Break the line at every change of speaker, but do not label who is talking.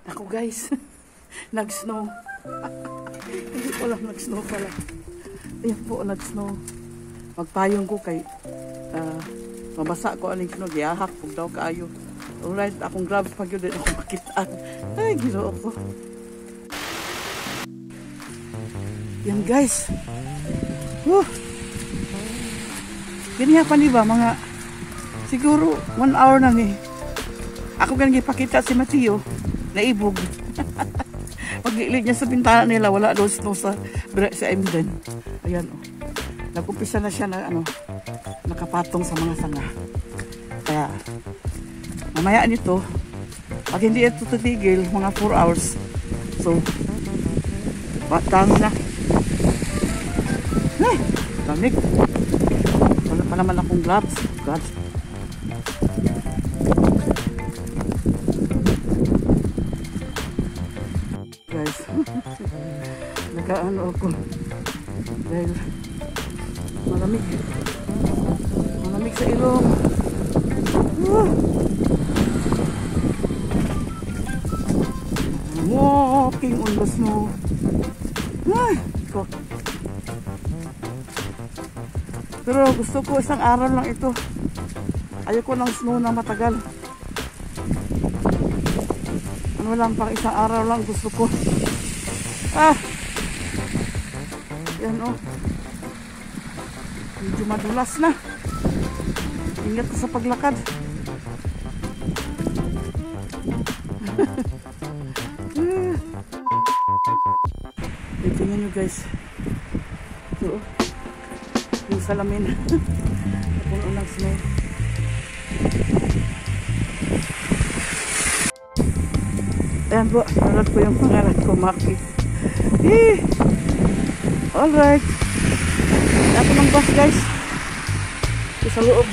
Ako guys, nag-snow. Hindi ko lang nag-snow pala. Ayan po, nag-snow. Magpayong ko kay mabasa ko aning snow. Giyahak kung daw kaayo. Alright, akong gloves pag yun din ako makitaan. Ay, ginoo ko. Yan guys. Ganyan pa ba mga siguro 1 hour na ni. Ako ganyan ipakita si Mateo. Naibog. Pag-ilig niya sa bintana nila, wala daw snow sa Emden. Ayan o. Nag-umpisa na siya na nakapatong sa mga sanga. Kaya, mamaya nito, pag hindi ito tutigil, mga 4 hours. So, batang na. Ay, lamig. Wala pa naman akong gloves. God. Guys, nagkaano ako dahil malamig sa ilong. Walking on the snow. Ay, ko. Pero gusto ko isang araw lang ito. Ayoko ng snow na matagal. Ano lang, pang isang araw lang gusto ko. Yan o. Medyo madulas na. Ingat sa paglakad. Tingnan nyo guys. Ito yung salamin. Puno ng snow. Ayan po, nalat ko yung pangalan ko, Maki. Alright. Ako ng bus guys. Sa loob.